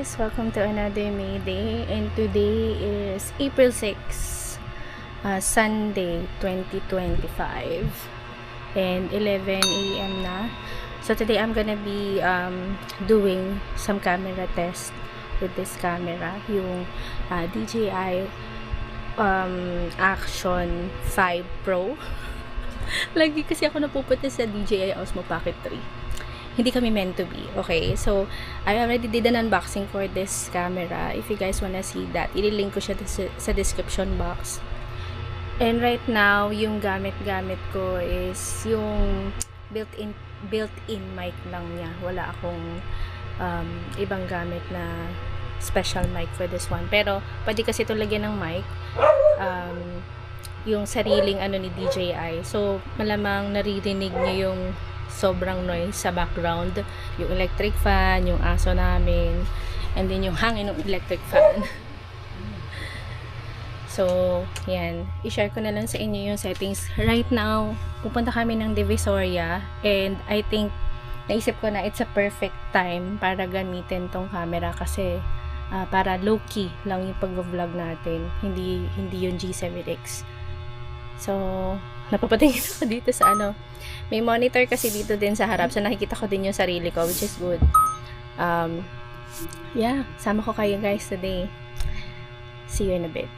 guys, welcome to another May Day, and today is April 6, Sunday 2025 and 11 a.m. na. So today I'm gonna be doing some camera test with this camera, yung DJI Action 5 Pro. Lagi kasi ako napupunta sa DJI Osmo Pocket 3. Hindi kami meant to be. Okay, so I already did an unboxing for this camera. If you guys wanna see that, ililink ko siya sa description box. And right now, yung gamit-gamit ko is yung built-in mic lang niya. Wala akong ibang gamit na special mic for this one. Pero pwede kasi ito lagyan ng mic. Yung sariling ni DJI. So malamang naririnig niyo yung sobrang noise sa background, yung electric fan, yung aso namin, and then yung hangin ng electric fan. So yan, i-share ko na lang sa inyo yung settings. Right now, pupunta kami ng Divisoria, and I think naisip ko na it's a perfect time para gamitin tong camera kasi para low-key lang yung pag-vlog natin, hindi yung G7X. So napapatingin ako dito sa may monitor kasi dito din sa harap, so nakikita ko din yung sarili ko, which is good. Yeah, sama ko kayo guys today. See you in a bit.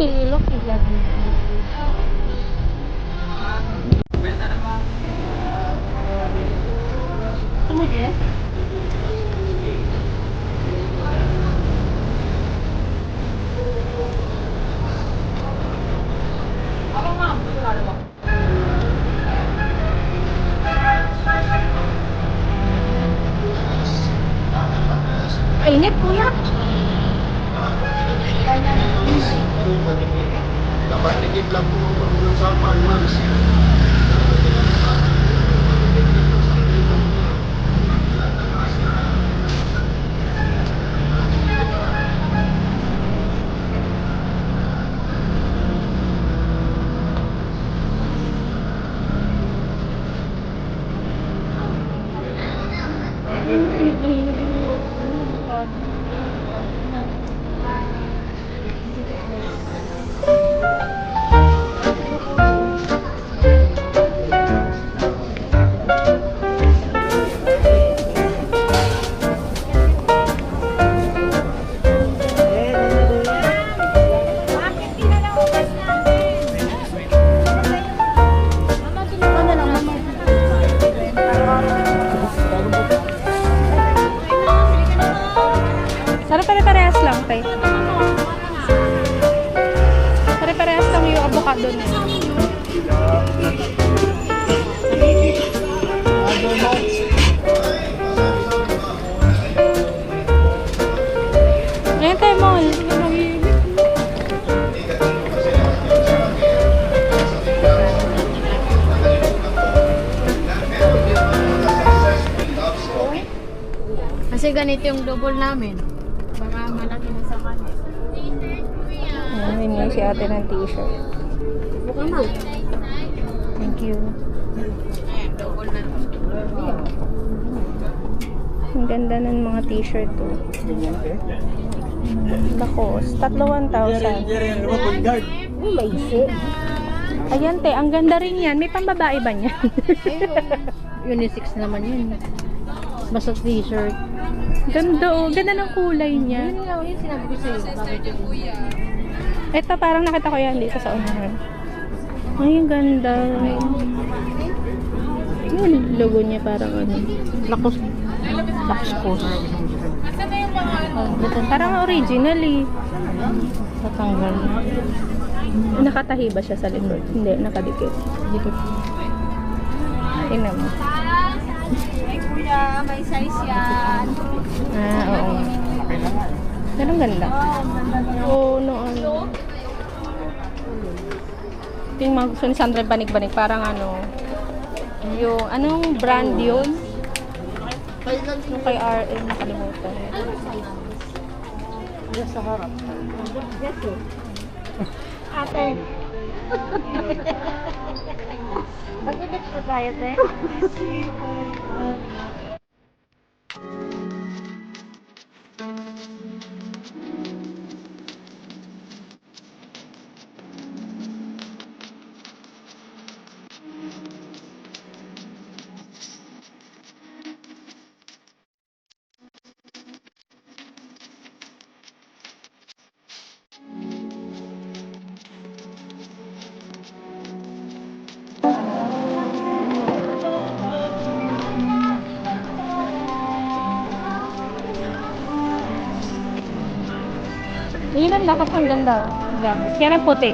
Loki lagi. Kemudian ingat punya dapat naging lang po pag-usapan mas pare-parehas lang, tay. Pare-parehas lang yung avocado na. Ngayon tayo, Mol. Kasi ganito yung double namin. Baka malaki na sa kanila. Ayan yung si ate ng t-shirt. Buka ma. Thank you. Ayan, double na. Ganda ng mga t-shirt to. Lacoste. Tatlo 1,000. May isi. Ayan te, ang ganda rin yan. May pambabae ba niyan? Unisex naman yun. Basta t-shirt. Ganda oh. Ganda ng kulay niya. Yun lang, yun sinabi ko sa'yo. Bakit yun? Ito parang nakita ko yan dito sa unahan. Ay, ang ganda. Yung logo niya parang ano. Lacoste. Lacoste. Parang original eh. Tatanggal. Nakatahi ba siya sa likod? Hindi, nakadikit. Dikit. Tingnan mo. Ay kuya, may size yan. Ah, oo. Pero ang ganda. Oo, no, ano. Ito yung mga gusto ni Sandra banig-banig. Parang ano, yung, anong brand yun? Yung kay RM, nakalimutan. Yes, sa harap. Yes, ate. Mag-edit po tayo, te. Yun ang dapat ang ganda. Yan ang puti.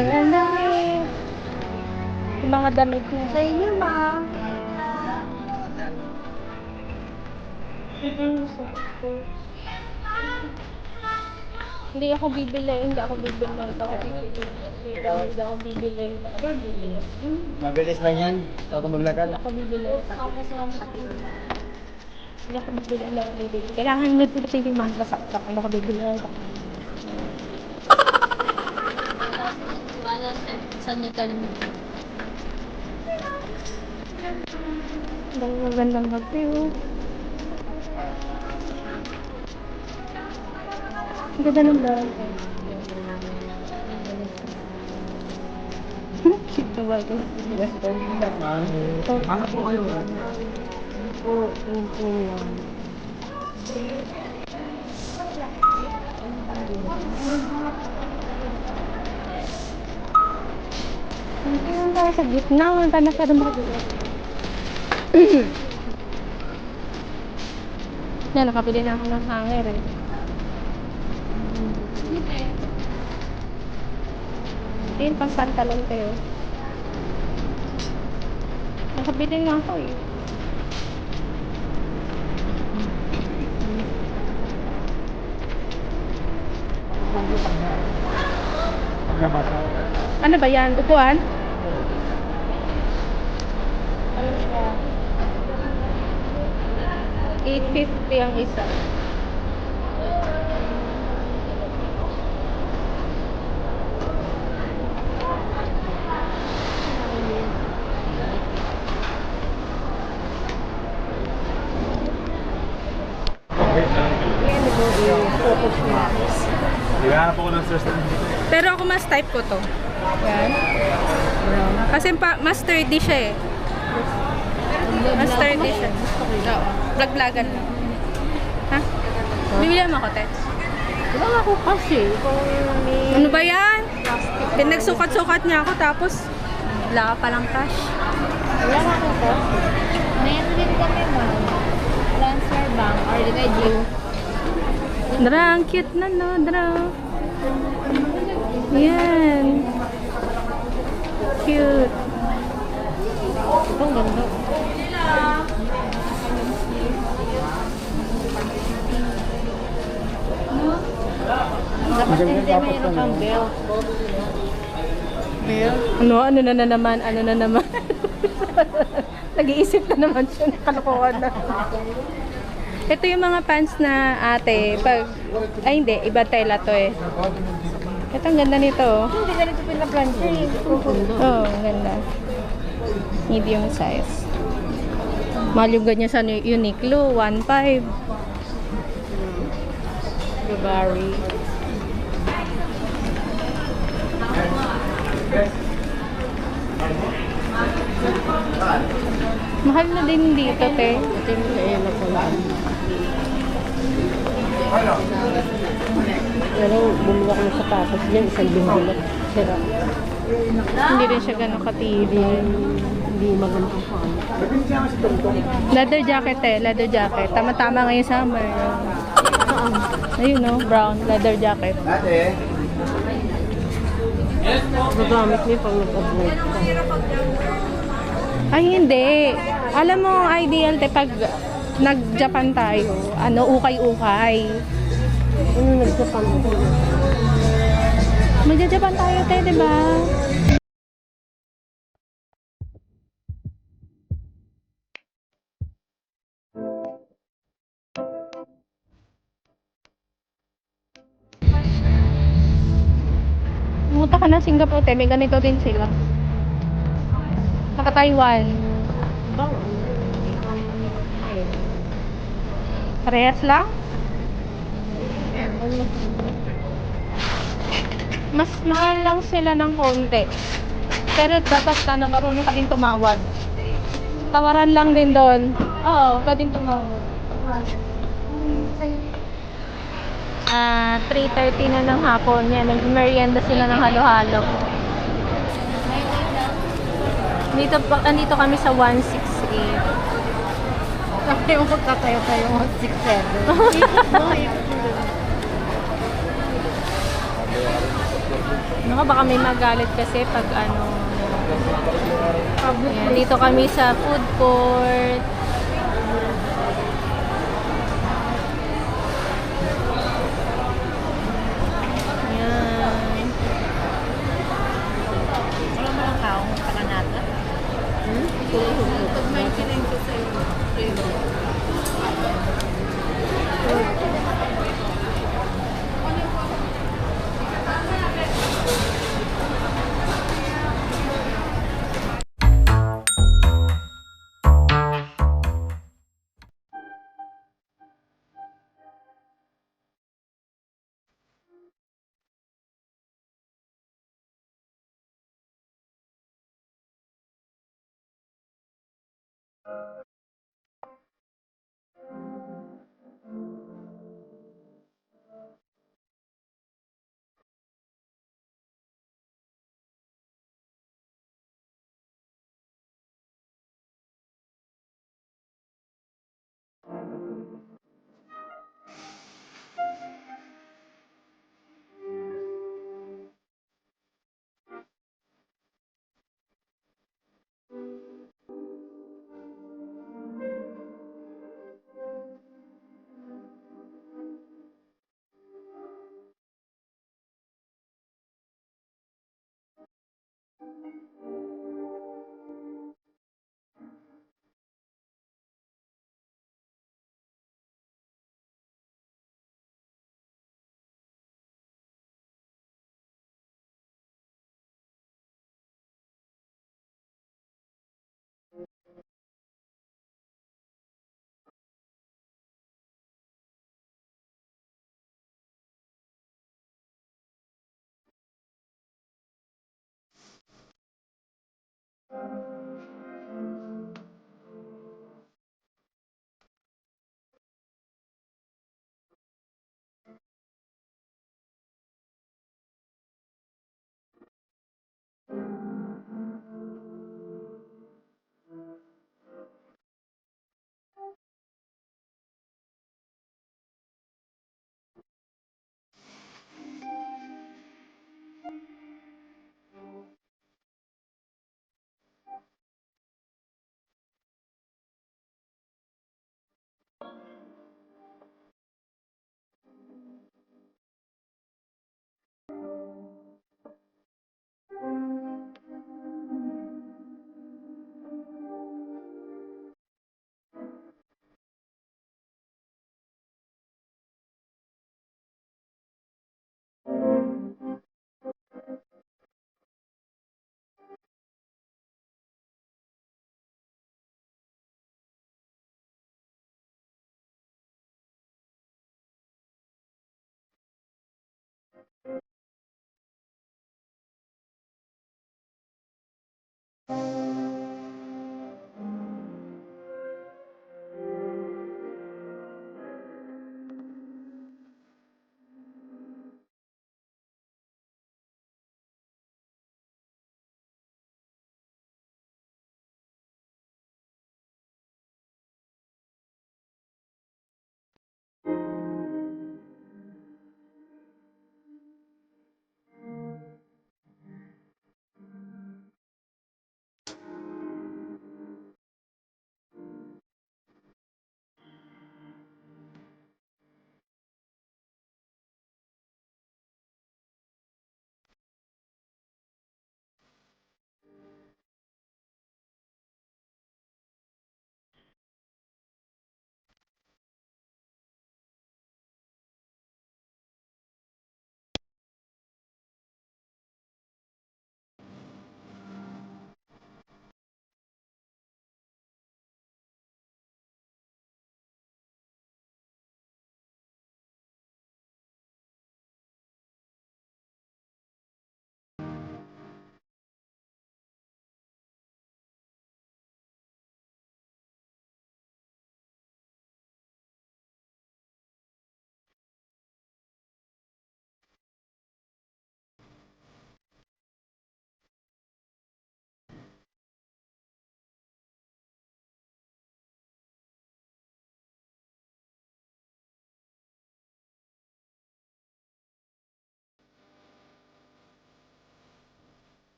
Ang dami. Yung mga damit niya. Sa inyo, ma. Hindi ako bibili. Hindi ako bibili. Hindi ako bibili. Mabilis lang yan. Ako maglakad. Hindi ako bibili. Hindi ako bibili. Hindi ako bibili. Kailangan nito sa yung mga nasaksak. Hindi ako bibili. Saan niyo talim? Ang magandang magpi, oh. Ang ganda ng bag. Cute na bag. Ano po kayo? Ang tayo sa gitna. Ang tayo na makagulot. Yan, nakabili na ako ng hanger eh. Yan, pang pantalon kayo. Nakabili nga ako eh. Ano ba yan? Upuan? Ano siya? 850 ang isa. Hinahanap ako ng stress na. Pero ako mas type ko to. Yan. Kasi mas sturdy siya eh. Mas sturdy siya. Oo. Vlog-vlogan lang. Ha? Bibili mo ako, te? Wala nga ako kasi. Ano ba yan? Pinagsukat-sukat niya ako tapos wala ka palang cash. Wala nga ako kasi. Mayroon din kami, ma'am. Transfer bank or di kay Gio. Dra, ang cute na no, Dra. Yan. Cute. Ito ang ganda. Hindi mayroon kang belt. Ano na naman? Nag-iisip na naman siya, kalokohan na. Ito yung mga pants na ate, ay hindi, iba tela to eh. Ito, ang ganda nito. Hindi ganito pinaplansya eh. Oo, ang ganda. Medium size. Mahal yung ganyan sa Uniqlo, 1.5. Burberry. Mahal na din dito, te. Ito yung kaya na pala. Pero bumulak ng sapatos niya, isang linggo lang. Sira. Hindi rin siya ganun katibay. Hindi maganda pa. Leather jacket eh, leather jacket. Tama-tama ngayon summer. Ayun no, brown leather jacket. Ate, Gagamit niya pag nag-abroad ka. Ay hindi. Alam mo, ideal te pag nag-Japan tayo, ukay-ukay. Ano nag-Japan ko? Magja-Japan tayo te, di ba? Pumunta ka na Singapore, te. May ganito din sila. Saka Taiwan. Bang? Parehas lang? Mas mahal lang sila ng konti. Pero dapat na marunong ka din tumawad. Tawaran lang din doon. Oo, ka din tumawad. 3:30 na ng hapon yan. Nag-merienda sila ng halo-halo. Andito kami sa 168. Kasi yung magkatayo-tayo mo, 6-7. Baka may magalit kasi pag Ayan, dito kami sa food court. Ayan. Wala mo lang kaong pakanata? Pag may kiling ko sa'yo.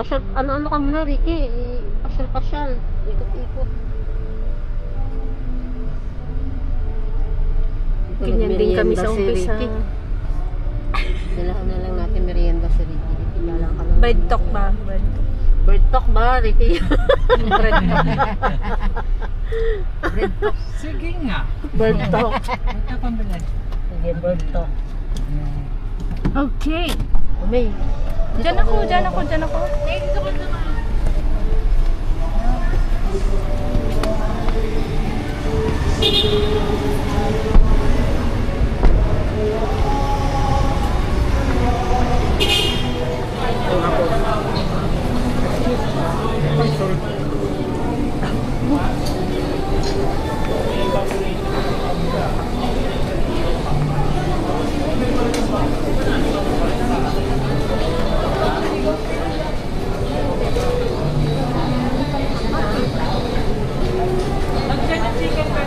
Pasyal, ano ka muna, Ricky? Pasyal. Ikot-ikot. Ganyan din kami sa umpisa. Dalahan na lang natin merienda si Ricky. Ilalang ka lang. Bird talk ba? Bird talk. Bird talk ba, Ricky? Bird talk. Sige nga. Bird talk. Ito pambilan. Sige, bird talk. Okay. May. Diyan ako.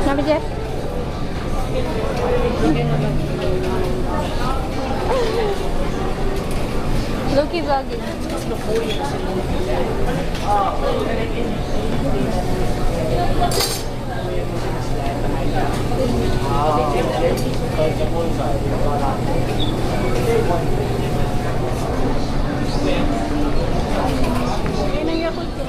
Sabi Jeff? Loki vlogging. Yan ang Yakult ko.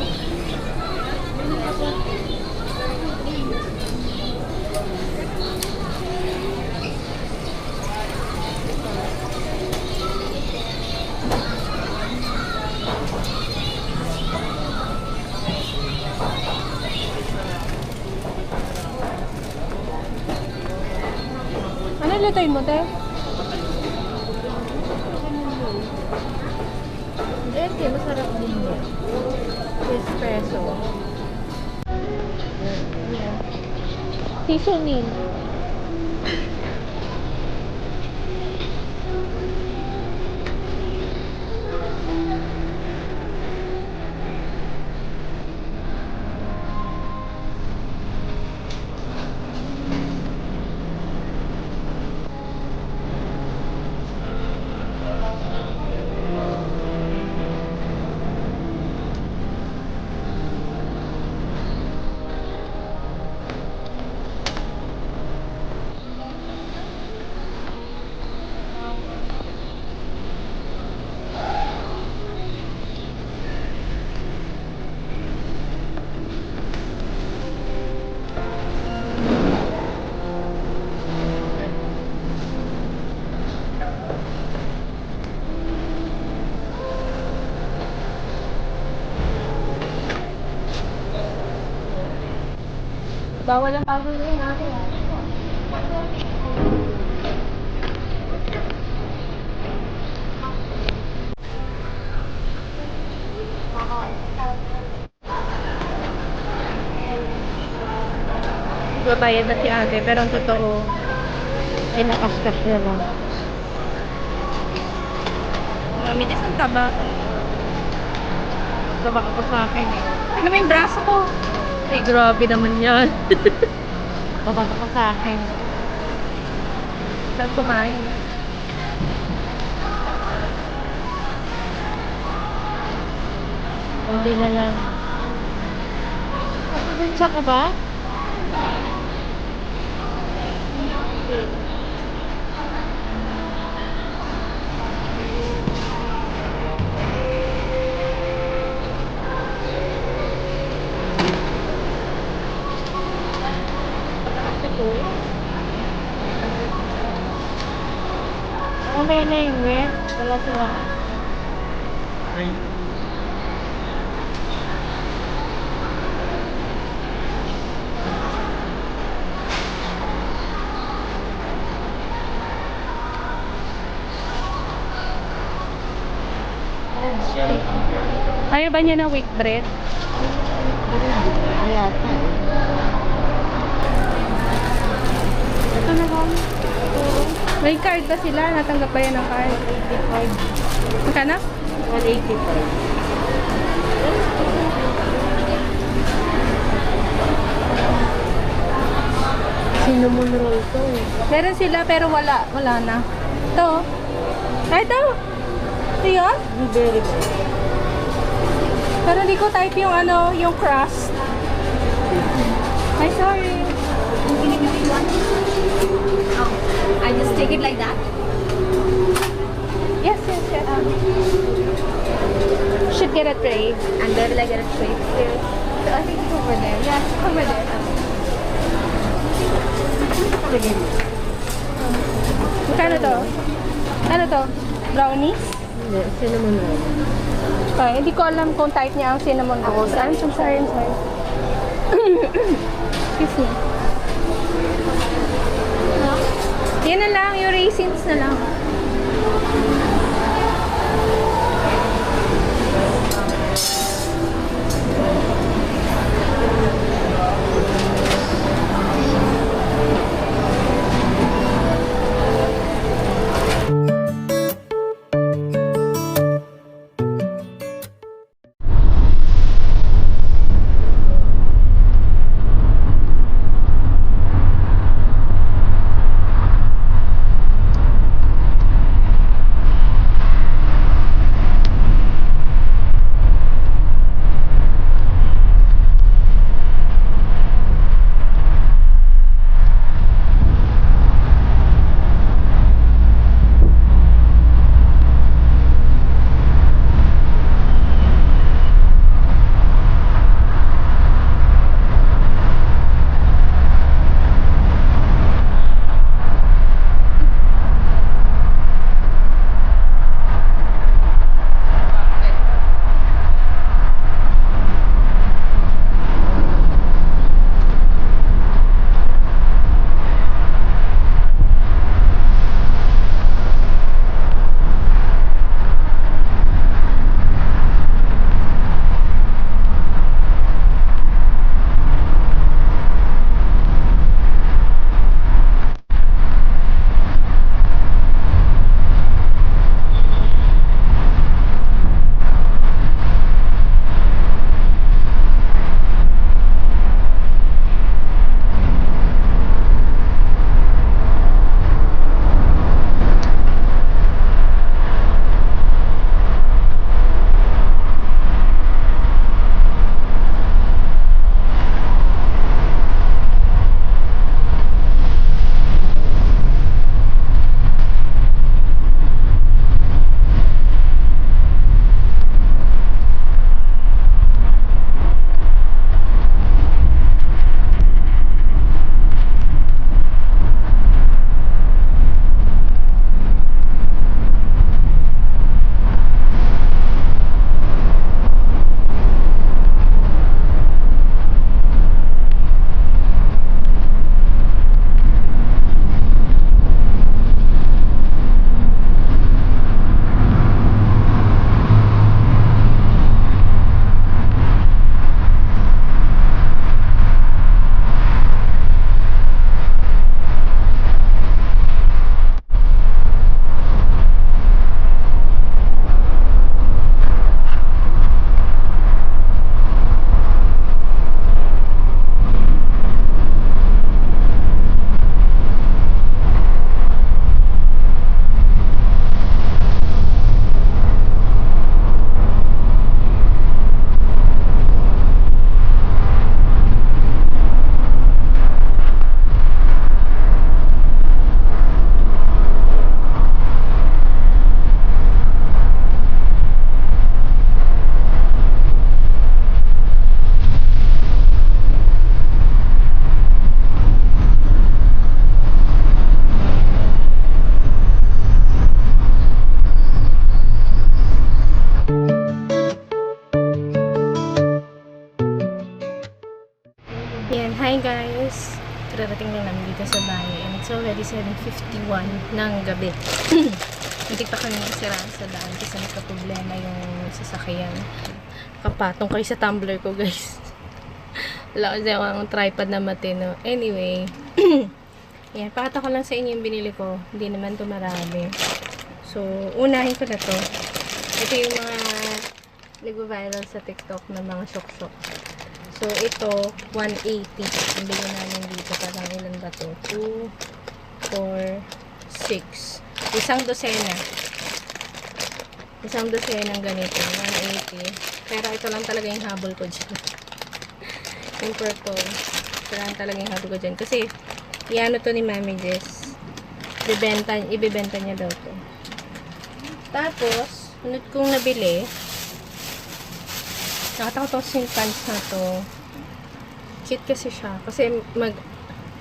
Ano lutuin mo, te? Ete, masarap din yan. Espresso. Seasoning. Bawal ang tawag rin natin. Babayad na si ate, pero ang totoo, Ay, nakaskas na lang. mamitis ang taba. Sabak ako sa akin eh. Ano mo yung braso ko? Ay, grabe naman yan. Sabak ako sa akin. Saan kumain? Hindi na lang. Probinsya ka ba? Okay na yung wet. Wala sila. Ayaw ba niya ng wheat bread? Kaya Ito na ba? May card ba sila? Natanggap ba yan ng card? 85. Magkano? 185. Cinnamon roll to eh. Meron sila pero wala. Wala na. Ito. Ay, ito. Ito yun? Blueberry ba? Pero di ko type yung ano, yung crust. Ay, sorry. I just take it like that. Yes. Should get a tray. And where will I get it straight? Yes. So I think it's over there. Yes, over there. Magkano to? Ano to? Brownies? Hindi, cinnamon roll. Okay, hindi ko alam kung type niya ang cinnamon rolls. I'm sorry. Excuse me. Yan na lang, yung raisins na lang. Hi guys! Kararating lang namin dito sa bahay and it's already 7:51 ng gabi. Hindi pa kami nasiraan sa daan kasi nagka-problema yung sasakyan. Kapatong kayo sa tumbler ko guys. Wala kasi akong tripod na matino. Anyway, yan, pakita ko lang sa inyo yung binili ko. Hindi naman to marami. So, unahin ko na to. Ito yung mga nag-viral sa TikTok na mga sok-sok. So, ito, 180. Ang bilhin namin dito. Parang ilan ba to? 2, 4, 6. Isang dosena. Isang dosen ng ganito, 180. Pero ito lang talaga yung habol ko dyan. Yung purple. Ito lang talaga yung habol ko dyan. Kasi, iano to ni Mami Jess. Ibibenta niya daw to. Tapos, sunod kong nabili, nakatakot yung pants na to. Cute kasi siya. Kasi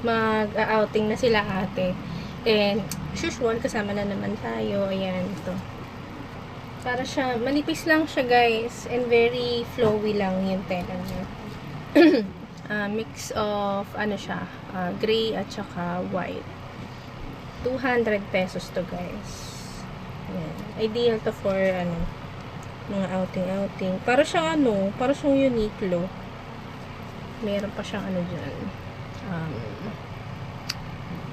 mag-outing na sila ate. And, as usual, kasama na naman tayo. Ayan, ito. Para siya, manipis lang siya guys. And very flowy lang yung tela niya. Mix of, ano siya, gray at saka white. 200 pesos to guys. Ayan. Ideal to for, mga outing-outing. Para siyang para siyang Uniqlo. Meron pa siyang dyan.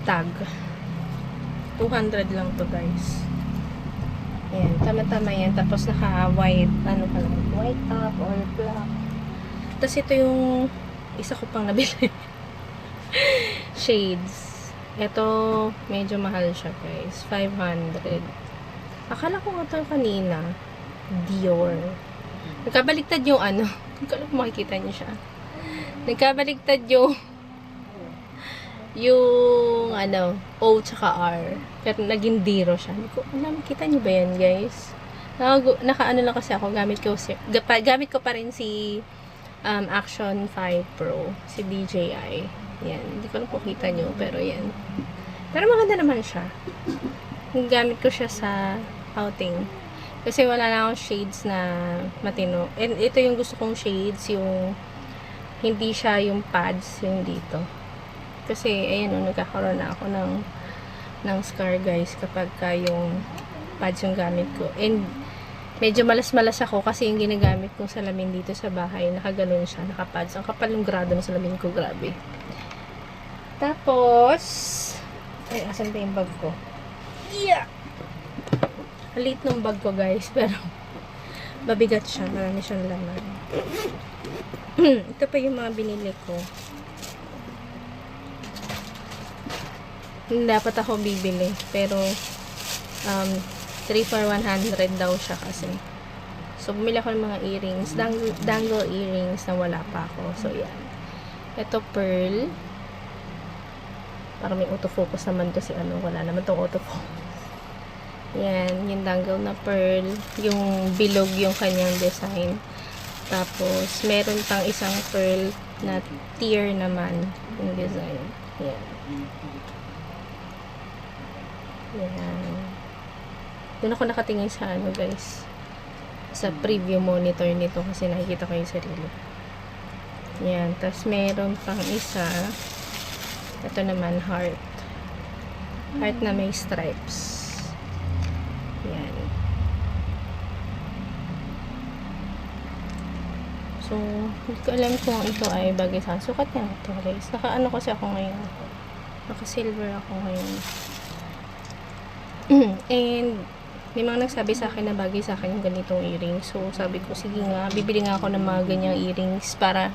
Tag. 200 lang to guys. Ayan, tama-tama yan. Tapos naka-white, white top or black. Tapos ito yung isa ko pang nabili. Shades. Ito, medyo mahal siya guys. 500. Akala ko ito kanina. Dior. Nagkabaliktad yung hindi ko alam kung makikita niyo siya. Nagkabaliktad yung O tsaka R. Pero naging Diro siya. Hindi ko alam, kita niyo ba yan guys? Naka-ano lang kasi ako, gamit ko pa rin si Action 5 Pro, si DJI. Yan, hindi ko lang po kita niyo, pero yan. Pero maganda naman siya. Gamit ko siya sa outing. Kasi wala na akong shades na matino. And ito yung gusto kong shades, yung hindi siya yung pads, yung dito. Kasi, ayun, nagkakaroon na ako ng scar, guys, kapag yung pads yung gamit ko. And, medyo malas-malas ako kasi yung ginagamit kong salamin dito sa bahay, nakaganon siya, nakapads. Ang kapal ng grado ng salamin ko, grabe. Tapos, asan ba yung bag ko? Yeah! Halit ng bag ko, guys, pero mabigat siya, marami siyang laman. Ito pa yung mga binili ko. Dapat ako bibili, pero 3 for 100 daw siya kasi. So, bumili ako ng mga earrings, dangle earrings na wala pa ako. So, yan. Ito, pearl. Para may autofocus naman to si wala naman tong autofocus. Yan, yung dangle na pearl, yung bilog yung kanyang design. Tapos, meron pang isang pearl na tear naman yung design. Yan. Yan. Doon ako nakatingin sa guys. Sa preview monitor nito kasi nakikita ko yung sarili. Yan. Tapos, meron pang isa. Ito naman, heart. Heart na may stripes. Yan. So, hindi ko alam kung ito ay bagay sa akin. Sukat niya ito guys. Naka-ano kasi ako ngayon. Naka-silver ako ngayon. And, may mga nagsabi sa akin na bagay sa akin yung ganitong earrings. So, sabi ko, sige nga, bibili nga ako ng mga ganyang earrings para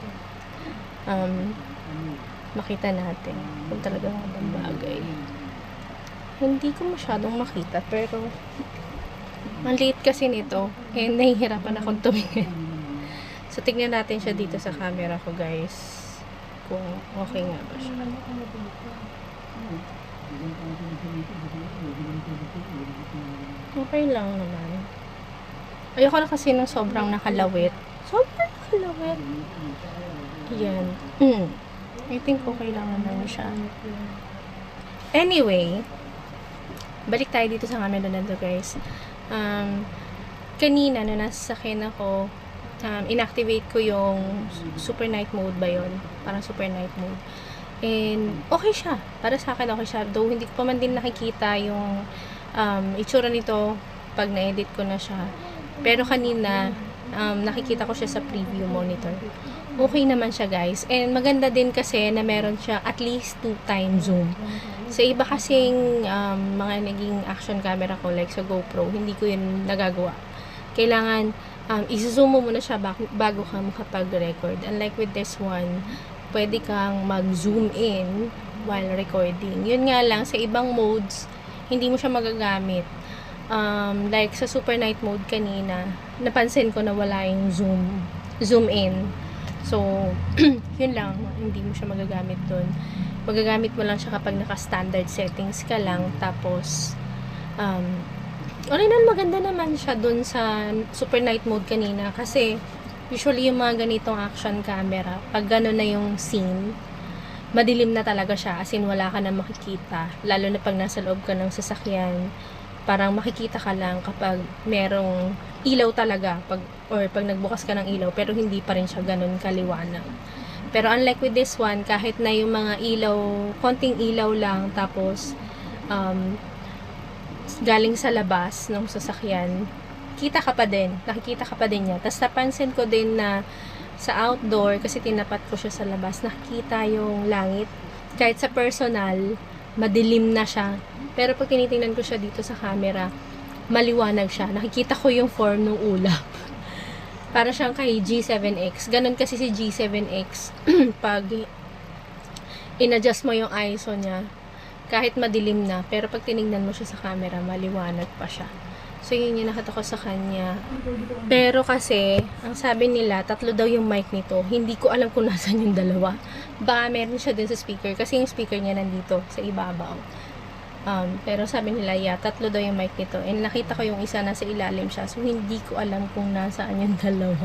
makita natin kung talaga ang bagay. Hindi ko masyadong makita, pero maliit kasi nito. And, nahihirapan akong tumingin. So, tignan natin siya dito sa camera ko, guys. Kung okay nga ba siya. Okay lang naman. Ayoko na kasi ng sobrang nakalawit. Sobrang nakalawit. Yan. I think okay lang naman siya. Anyway, balik tayo dito sa camera na to, guys. Kanina, nung nasa sakyan ako, inactivate ko yung super night mode ba yun? Parang super night mode. And, okay siya. Para sa akin, okay siya. Though, hindi ko pa man din nakikita yung itsura nito pag na-edit ko na siya. Pero kanina, nakikita ko siya sa preview monitor. Okay naman siya, guys. And, maganda din kasi na meron siya at least 2x zoom. Sa iba kasing mga naging action camera ko, like sa GoPro, hindi ko yun nagagawa. Kailangan, i-zoom mo muna siya bago ka makapag-record. Unlike with this one, pwede kang mag-zoom in while recording. Yun nga lang, sa ibang modes, hindi mo siya magagamit. Like sa super night mode kanina, napansin ko na wala yung zoom in. So, yun lang, hindi mo siya magagamit dun. Magagamit mo lang siya kapag naka-standard settings ka lang. Tapos, all in all, maganda naman siya dun sa super night mode kanina. Kasi, usually yung mga ganitong action camera, pag gano'n na yung scene, madilim na talaga siya. As in, wala ka na makikita. Lalo na pag nasa loob ka ng sasakyan, parang makikita ka lang kapag merong ilaw talaga. Pag nagbukas ka ng ilaw, pero hindi pa rin siya ganun kaliwanag. Pero unlike with this one, kahit na yung mga ilaw, konting ilaw lang, tapos galing sa labas ng sasakyan, nakikita ka pa din niya. Tapos napansin ko din na sa outdoor, kasi tinapat ko siya sa labas, nakikita yung langit. Kahit sa personal, madilim na siya. Pero pag tinitingnan ko siya dito sa camera, maliwanag siya. Nakikita ko yung form ng ulap. Para siyang kay G7X. Ganon kasi si G7X. Pag in-adjust mo yung ISO niya, kahit madilim na, pero pag tinignan mo siya sa camera, maliwanag pa siya. So, yun yung nakita ko sa kanya. Pero kasi, ang sabi nila, 3 daw yung mic nito. Hindi ko alam kung nasan yung 2. Baka meron siya din sa speaker. Kasi yung speaker niya nandito, sa ibabaw. Pero sabi nila, 3 daw yung mic nito. And nakita ko yung isa nasa ilalim siya. So, hindi ko alam kung nasaan yung 2.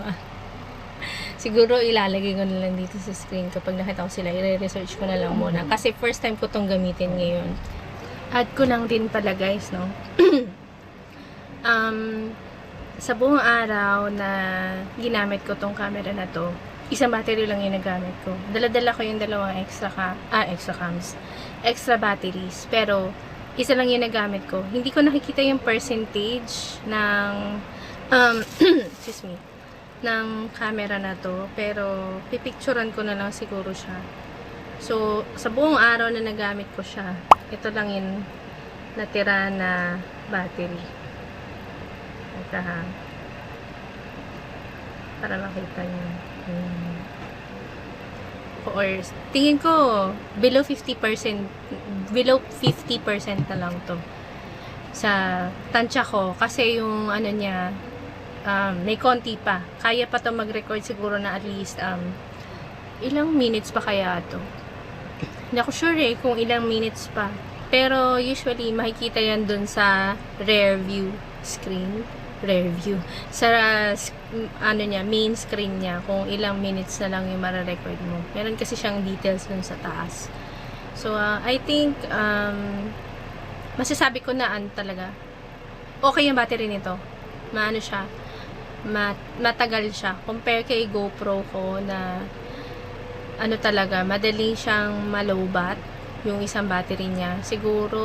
Siguro, ilalagay ko na lang dito sa screen. Kapag nakita ko sila, i-research ko na lang muna. Kasi first time ko tong gamitin ngayon. Add ko lang din pala, guys, no? Sa buong araw na ginamit ko tong camera na to, isang battery lang yung nagamit ko. Dala-dala ko yung 2 extra batteries. Pero, isa lang yung nagamit ko. Hindi ko nakikita yung percentage ng excuse me, ng camera na to. Pero, pipicturean ko na lang siguro siya. So, sa buong araw na nagamit ko siya, ito lang yung natira na battery. Ito ha. Para makita nyo. Or, tingin ko, below 50% na lang to sa tansya ko. Kasi yung ano niya, may konti pa. Kaya pa to mag-record siguro na at least ilang minutes pa kaya to. Hindi ako sure kung ilang minutes pa. Pero usually makikita yan dun sa rear view screen. Sa ano niya, main screen niya, kung ilang minutes na lang yung mara-record mo. Meron kasi siyang details dun sa taas. So, I think masasabi ko na talaga okay yung battery nito. Maano siya, matagal siya. Compare kay GoPro ko na ano talaga, madali siyang malowbat yung isang battery niya. Siguro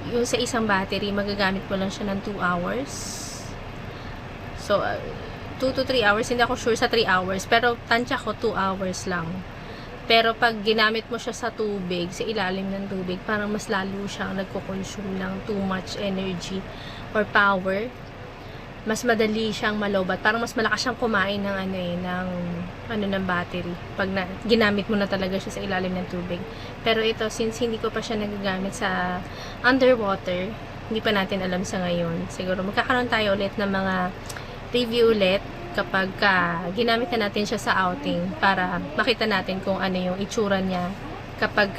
yung sa isang battery, magagamit mo lang siya ng 2 hours. So, 2 to 3 hours. Hindi ako sure sa 3 hours. Pero, tansya ko 2 hours lang. Pero, pag ginamit mo siya sa tubig, sa ilalim ng tubig, parang mas lalo siyang nagko-consume ng too much energy or power. Mas madali siyang malowbat. Parang mas malakas siyang kumain ng ng battery. Pag ginamit mo na talaga siya sa ilalim ng tubig. Pero ito, since hindi ko pa siya nagagamit sa underwater, hindi pa natin alam sa ngayon. Siguro magkakaroon tayo ulit ng mga review ulit kapag ginamit na natin siya sa outing para makita natin kung ano yung itsura niya kapag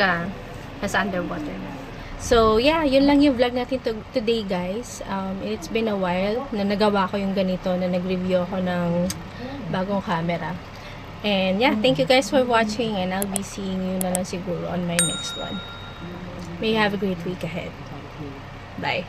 nasa underwater na. So, yeah, yun lang yung vlog natin today, guys. It's been a while na nagawa ko yung ganito, na nag-review ako ng bagong camera. And, yeah, thank you guys for watching, and I'll be seeing you na lang siguro on my next one. May you have a great week ahead. Bye.